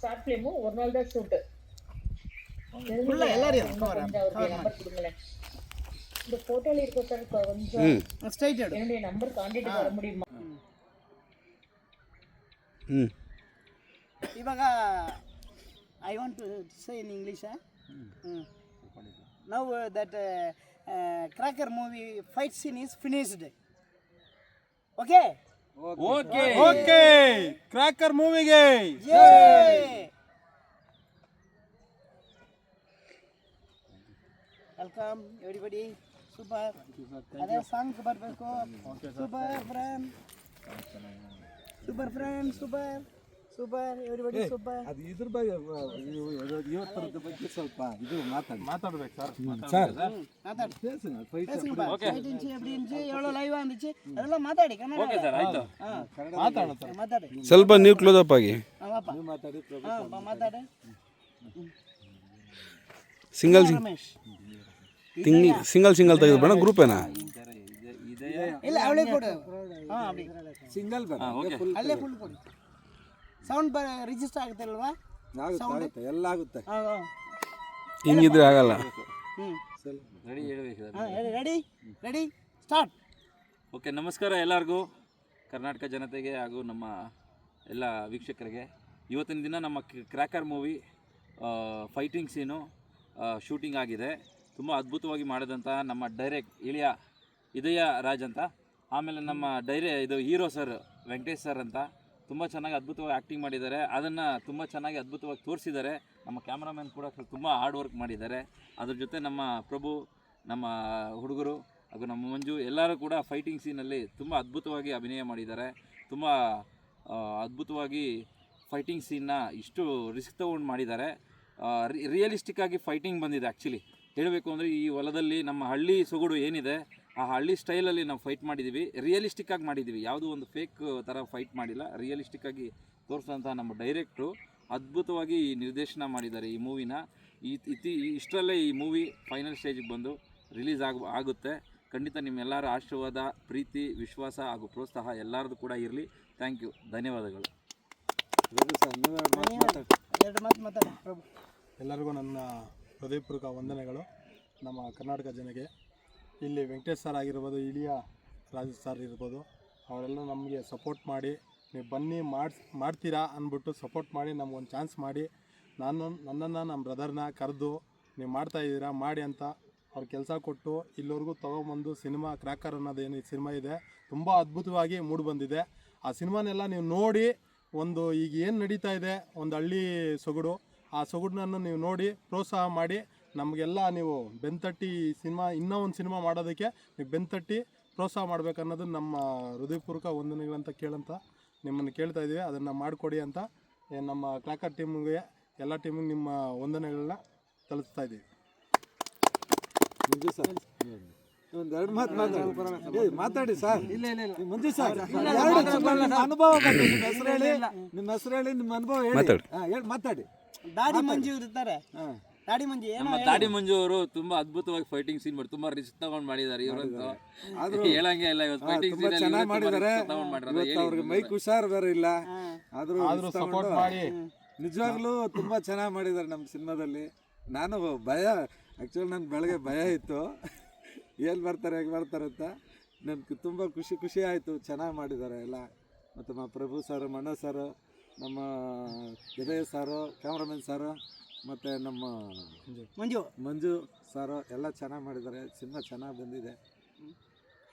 Short film ஒரு நாள் தான் ஷூட்டு. எல்லாரையும் நம்பர் கொடுங்களேன். இந்த ஃபோட்டோல இருக்க சார் கொஞ்சம் ಸ್ಟ್ರೈಟ್ ಇಡು. என்னுடைய நம்பர் கான்டாக்ட் வர முடியுமா? ಇವಾಗ I want to say in English. Now that cracker movie fight scene is finished. Okay okay okay cracker ಮೂವಿಗೆ ವೆಲ್ಕಮ್ ಎವ್ರಿಬಡಿ. ಸೂಪರ್. ಅದೇ ಸಾಂಗ್ ಬರಬೇಕು. Super friend, super friend, super super everybody super. ಅದು ಇದ್ರ ಬಗ್ಗೆ ಇವತ್ತರದ ಬಗ್ಗೆ ಸ್ವಲ್ಪ ಇದು ಮಾತಾಡ್ಬೇಕು ಸರ್. ಮಾತಾಡಿ பேசுங்க ஃபைட் ಫೈಟ್ ಇಂಚಿ ಎಬ್ಡಿ ಇಂಚಿ ಎವಳೋ ಲೈವ್ ಅಂದಿಚ್ಚಿ ಅದೆಲ್ಲ ಮಾತಾಡಿ ಕನ್ನಡ. ಓಕೆ ಸರ್, ಆಯ್ತು ಮಾತಾಡೋಣ ಸರ್. ಮಾತಾಡಿ ಸ್ವಲ್ಪ ನೀವು ಕ್ಲೋಸ್ ಅಪ್ ಆಗಿ ಪಾಪ ನೀವು ಮಾತಾಡಿ ಮಾತಾಡಿ. ಸಿಂಗಲ್ ರಮೇಶ್ ಸಿಂಗಲ್ ತೆಗೆದು ಬೇಡ ಗ್ರೂಪ್ ಏನಾ ಇಲ್ಲ ಅವಳಿಗೆ ಕೊಡು. ಅಪ್ಪಡಿ ಸಿಂಗಲ್ ಬರ ಅಲ್ಲೇ ಫುಲ್ ಕೊಡು. ಸೌಂಡ್ ರಿಜಿಸ್ಟರ್ ಆಗುತ್ತೆ ಅಲ್ವಾ? ಆಗುತ್ತೆ ಎಲ್ಲ ಆಗುತ್ತೆ. ಹಿಂಗಿದ್ರೆ ಆಗಲ್ಲ. ರೆಡಿ ಹೇಳ್ಬೇಕು sir. Ready ready start. Okay, ನಮಸ್ಕಾರ ಎಲ್ಲರಿಗೂ, ಕರ್ನಾಟಕ ಜನತೆಗೆ ಹಾಗೂ ನಮ್ಮ ಎಲ್ಲ ವೀಕ್ಷಕರಿಗೆ. ಇವತ್ತಿನ ದಿನ ನಮ್ಮ ಕ್ರ್ಯಾಕರ್ ಮೂವಿ ಫೈಟಿಂಗ್ ಸೀನು ಶೂಟಿಂಗ್ ಆಗಿದೆ. ತುಂಬ ಅದ್ಭುತವಾಗಿ ಮಾಡಿದಂಥ ನಮ್ಮ ಡೈರೆಕ್ಟ್ ಇದಯ ರಾಜ್ ಅಂತ, ಆಮೇಲೆ ನಮ್ಮ ಇದು ಹೀರೋ ಸರ್ ವೆಂಕಟೇಶ್ ಸರ್ ಅಂತ ತುಂಬ ಚೆನ್ನಾಗಿ ಅದ್ಭುತವಾಗಿ ಆ್ಯಕ್ಟಿಂಗ್ ಮಾಡಿದ್ದಾರೆ. ಅದನ್ನು ತುಂಬ ಚೆನ್ನಾಗಿ ಅದ್ಭುತವಾಗಿ ತೋರಿಸಿದ್ದಾರೆ. ನಮ್ಮ ಕ್ಯಾಮ್ರಾಮನ್ ಕೂಡ ತುಂಬ ಹಾರ್ಡ್ ವರ್ಕ್ ಮಾಡಿದ್ದಾರೆ. ಅದ್ರ ಜೊತೆ ನಮ್ಮ ಪ್ರಭು, ನಮ್ಮ ಹುಡುಗರು ಹಾಗೂ ನಮ್ಮ ಮಂಜು ಎಲ್ಲರೂ ಕೂಡ ಫೈಟಿಂಗ್ ಸೀನಲ್ಲಿ ತುಂಬ ಅದ್ಭುತವಾಗಿ ಅಭಿನಯ ಮಾಡಿದ್ದಾರೆ. ತುಂಬ ಅದ್ಭುತವಾಗಿ ಫೈಟಿಂಗ್ ಸೀನ್ನ ಇಷ್ಟು ರಿಸ್ಕ್ ತೊಗೊಂಡು ಮಾಡಿದ್ದಾರೆ. ರಿಯಲಿಸ್ಟಿಕ್ಕಾಗಿ ಫೈಟಿಂಗ್ ಬಂದಿದೆ. ಆ್ಯಕ್ಚುಲಿ ಹೇಳಬೇಕು ಅಂದರೆ ಈ ಹೊಲದಲ್ಲಿ ನಮ್ಮ ಹಳ್ಳಿ ಸೊಗಡು ಏನಿದೆ ಆ ಹಳ್ಳಿ ಸ್ಟೈಲಲ್ಲಿ ನಾವು ಫೈಟ್ ಮಾಡಿದ್ದೀವಿ. ರಿಯಲಿಸ್ಟಿಕ್ಕಾಗಿ ಮಾಡಿದ್ದೀವಿ, ಯಾವುದೂ ಒಂದು ಫೇಕ್ ಥರ ಫೈಟ್ ಮಾಡಿಲ್ಲ. ರಿಯಲಿಸ್ಟಿಕ್ಕಾಗಿ ತೋರಿಸೋಂಥ ನಮ್ಮ ಡೈರೆಕ್ಟ್ರು ಅದ್ಭುತವಾಗಿ ನಿರ್ದೇಶನ ಮಾಡಿದ್ದಾರೆ ಈ ಮೂವಿನ. ಇಷ್ಟರಲ್ಲೇ ಈ ಮೂವಿ ಫೈನಲ್ ಸ್ಟೇಜಿಗೆ ಬಂದು ರಿಲೀಸ್ ಆಗುತ್ತೆ. ಖಂಡಿತ ನಿಮ್ಮೆಲ್ಲರ ಆಶೀರ್ವಾದ, ಪ್ರೀತಿ, ವಿಶ್ವಾಸ ಹಾಗೂ ಪ್ರೋತ್ಸಾಹ ಎಲ್ಲರದು ಕೂಡ ಇರಲಿ. ಥ್ಯಾಂಕ್ ಯು, ಧನ್ಯವಾದಗಳು. ಎರಡು ಮಾತು ಮಾತಾಡಿ ಪ್ರಭು. ಎಲ್ಲರಿಗೂ ನನ್ನ ಹೃದಯಪೂರ್ವಕ ವಂದನೆಗಳು. ನಮ್ಮ ಕರ್ನಾಟಕ ಜನಕ್ಕೆ ಇಲ್ಲಿ ವೆಂಕಟೇಶ್ ಸರ್ ಆಗಿರ್ಬೋದು, ಇಳಿಯ ರಾಜು ಸರ್ ಇರ್ಬೋದು, ಅವರೆಲ್ಲ ನಮಗೆ ಸಪೋರ್ಟ್ ಮಾಡಿ ನೀವು ಬನ್ನಿ ಮಾಡ್ತೀರಾ ಅಂದ್ಬಿಟ್ಟು ಸಪೋರ್ಟ್ ಮಾಡಿ ನಮಗೊಂದು ಚಾನ್ಸ್ ಮಾಡಿ ನನ್ನನ್ನು ನಮ್ಮ ಬ್ರದರ್ನ ಕರೆದು ನೀವು ಮಾಡ್ತಾಯಿದ್ದೀರಾ ಮಾಡಿ ಅಂತ ಅವ್ರು ಕೆಲಸ ಕೊಟ್ಟು ಇಲ್ಲಿವರೆಗೂ ತೊಗೊಂಬಂದು ಸಿನಿಮಾ ಕ್ರ್ಯಾಕರ್ ಅನ್ನೋದೇನು ಸಿನಿಮಾ ಇದೆ ತುಂಬ ಅದ್ಭುತವಾಗಿ ಮೂಡಿಬಂದಿದೆ. ಆ ಸಿನಿಮಾನೆಲ್ಲ ನೀವು ನೋಡಿ ಒಂದು ಈಗ ಏನು ನಡೀತಾ ಇದೆ ಒಂದು ಹಳ್ಳಿ ಸೊಗಡು, ಆ ಸೊಗಡನ್ನು ನೀವು ನೋಡಿ ಪ್ರೋತ್ಸಾಹ ಮಾಡಿ ನಮಗೆಲ್ಲ ನೀವು ಬೆನ್ತಟ್ಟಿ ಸಿನಿಮಾ ಇನ್ನೂ ಒಂದು ಸಿನಿಮಾ ಮಾಡೋದಕ್ಕೆ ನೀವು ಬೆನ್ತಟ್ಟಿ ಪ್ರೋತ್ಸಾಹ ಮಾಡಬೇಕನ್ನೋದು ನಮ್ಮ ಹೃದಯಪೂರ್ವಕ ವಂದನೆಗಳಂತ ಕೇಳಂತ ನಿಮ್ಮನ್ನು ಕೇಳ್ತಾ ಇದ್ದೀವಿ. ಅದನ್ನು ಮಾಡಿಕೊಡಿ ಅಂತ ನಮ್ಮ ಕ್ರ್ಯಾಕರ್ ಟೀಮಿಗೆ ಎಲ್ಲ ಟೀಮಿಗೆ ನಿಮ್ಮ ವಂದನೆಗಳನ್ನ ತಲುಪಿಸ್ತಾ ಇದ್ದೀವಿ. ಮಂಜು ಸರ್ ಒಂದೆರಡು ಮಾತು ಮಾತಾಡಿ ಸರ್. ಮಂಜು ಸರ್ ಅನುಭವ ನಿಮ್ಮ ಹೆಸರು ಹೇಳಿ, ನಿಮ್ಮ ಅನುಭವ ಹೇಳಿ ಮಾತಾಡಿ. ದಾಡಿ ಮಂಜು ಇರ್ತಾರೆ. ದಾಡಿ ಮಂಜು ನಮ್ಮ ದಾಡಿ ಮಂಜು ಅವರು ತುಂಬಾ ಅದ್ಭುತವಾಗಿ ಫೈಟಿಂಗ್ ಸೀನ್ ಮಾಡಿ ತುಂಬಾ ರಿಸ್ಕ್ ತಗೊಂಡು ಮಾಡಿದ್ದಾರೆ. ಇವರಂತೂ ಹೇಳಂಗೆ ಇಲ್ಲ, ಇವತ್ತು ಫೈಟಿಂಗ್ ಸೀನ್ ಚೆನ್ನಾಗಿ ಮಾಡಿದ್ದಾರೆ. ಅವ್ರಿಗೆ ಮೈಕ್ ಹುಷಾರ್ ಬೇರೆ ಇಲ್ಲ, ಆದ್ರೂ ಸಪೋರ್ಟ್ ಮಾಡಿ ನಿಜವಾಗ್ಲೂ ತುಂಬಾ ಚೆನ್ನಾಗಿ ಮಾಡಿದ್ದಾರೆ ನಮ್ಮ ಸಿನಿಮಾದಲ್ಲಿ. ನಾನು ಆ್ಯಕ್ಚುಲಿ ನನ್ನ ಬೆಳಗ್ಗೆ ಭಯ ಇತ್ತು, ಹೇಗೆ ಬರ್ತಾರೆ ಅಂತ. ನನಗೆ ತುಂಬ ಖುಷಿ ಆಯಿತು, ಚೆನ್ನಾಗಿ ಮಾಡಿದ್ದಾರೆ ಎಲ್ಲ. ಮತ್ತು ನಮ್ಮ ಪ್ರಭು ಸರ್, ಮಣ್ಣ ಸರ್, ನಮ್ಮ ಇದಯ ಸಾರು, ಕ್ಯಾಮ್ರಾಮನ್ ಸಾರು, ಮತ್ತು ನಮ್ಮ ಮಂಜು ಸಾರು ಎಲ್ಲ ಚೆನ್ನಾಗಿ ಮಾಡಿದ್ದಾರೆ. ಸಿನಿಮಾ ಚೆನ್ನಾಗಿ ಬಂದಿದೆ.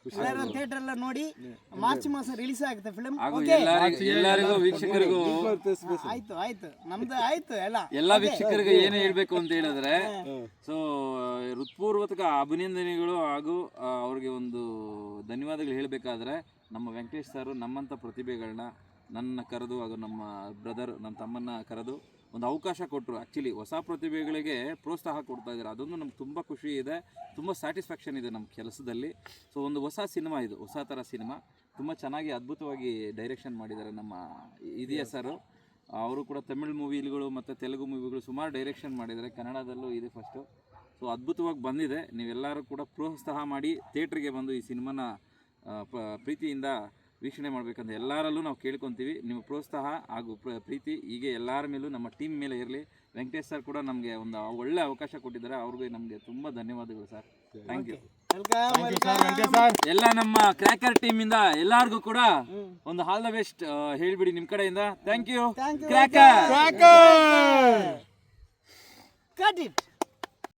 ಥಿಯೇಟರ್ ಎಲ್ಲ ನೋಡಿ ಮಾರ್ಚ್ ಮಾಸ ರಿಲೀಸ್ ಆಗುತ್ತೆ ಫಿಲ್ಮ್. ಎಲ್ಲರಿಗೂ ವೀಕ್ಷಕರಿಗೂ ಆಯ್ತು ನಮ್ದು ಆಯ್ತು ಎಲ್ಲ ವೀಕ್ಷಕರಿಗೆ ಏನು ಹೇಳ್ಬೇಕು ಅಂತ ಹೇಳಿದ್ರೆ, ಸೊ ಹೃತ್ಪೂರ್ವಕ ಅಭಿನಂದನೆಗಳು ಹಾಗೂ ಅವ್ರಿಗೆ ಒಂದು ಧನ್ಯವಾದಗಳು ಹೇಳಬೇಕಾದ್ರೆ, ನಮ್ಮ ವೆಂಕಟೇಶ್ ಸರ್ ನಮ್ಮಂಥ ಪ್ರತಿಭೆಗಳನ್ನ ನನ್ನ ಕರೆದು ಹಾಗೂ ನಮ್ಮ ಬ್ರದರ್ ನಮ್ಮ ತಮ್ಮನ್ನ ಕರೆದು ಒಂದು ಅವಕಾಶ ಕೊಟ್ಟರು. ಆ್ಯಕ್ಚುಲಿ ಹೊಸ ಪ್ರತಿಭೆಗಳಿಗೆ ಪ್ರೋತ್ಸಾಹ ಕೊಡ್ತಾ ಇದ್ದಾರೆ. ಅದೊಂದು ನಮ್ಗೆ ತುಂಬ ಖುಷಿ ಇದೆ, ತುಂಬ ಸ್ಯಾಟಿಸ್ಫ್ಯಾಕ್ಷನ್ ಇದೆ ನಮ್ಮ ಕೆಲಸದಲ್ಲಿ. ಸೊ ಒಂದು ಹೊಸ ಸಿನಿಮಾ ಇದು, ಹೊಸ ಥರ ಸಿನಿಮಾ ತುಂಬ ಚೆನ್ನಾಗಿ ಅದ್ಭುತವಾಗಿ ಡೈರೆಕ್ಷನ್ ಮಾಡಿದ್ದಾರೆ ನಮ್ಮ ಇದೆಯಾ ಸರು. ಅವರು ಕೂಡ ತಮಿಳ್ ಮೂವಿಗಳು ಮತ್ತು ತೆಲುಗು ಮೂವಿಗಳು ಸುಮಾರು ಡೈರೆಕ್ಷನ್ ಮಾಡಿದ್ದಾರೆ. ಕನ್ನಡದಲ್ಲೂ ಇದೆ ಫಸ್ಟು. ಸೊ ಅದ್ಭುತವಾಗಿ ಬಂದಿದೆ. ನೀವೆಲ್ಲರೂ ಕೂಡ ಪ್ರೋತ್ಸಾಹ ಮಾಡಿ ಥಿಯೇಟ್ರಿಗೆ ಬಂದು ಈ ಸಿನಿಮಾನ ಪ್ರೀತಿಯಿಂದ ವೀಕ್ಷಣೆ ಮಾಡಬೇಕಂತ ಎಲ್ಲರಲ್ಲೂ ನಾವು ಕೇಳ್ಕೊತೀವಿ. ನಿಮ್ಮ ಪ್ರೋತ್ಸಾಹ ಹಾಗೂ ಪ್ರೀತಿ ಹೀಗೆ ಎಲ್ಲರ ಮೇಲೂ ನಮ್ಮ ಟೀಮ್ ಮೇಲೆ ಇರಲಿ. ವೆಂಕಟೇಶ್ ಸರ್ ಕೂಡ ನಮಗೆ ಒಂದು ಒಳ್ಳೆ ಅವಕಾಶ ಕೊಟ್ಟಿದ್ದಾರೆ, ಅವ್ರಿಗೆ ನಮಗೆ ತುಂಬ ಧನ್ಯವಾದಗಳು ಸರ್. Thank you. ಎಲ್ಲ ನಮ್ಮ ಕ್ರ್ಯಾಕರ್ ಟೀಮಿಂದ ಎಲ್ಲರಿಗೂ ಕೂಡ ಒಂದು ಆಲ್ ದ ಬೆಸ್ಟ್ ಹೇಳಿಬಿಡಿ ನಿಮ್ಮ ಕಡೆಯಿಂದ. Thank you cracker. Cut it.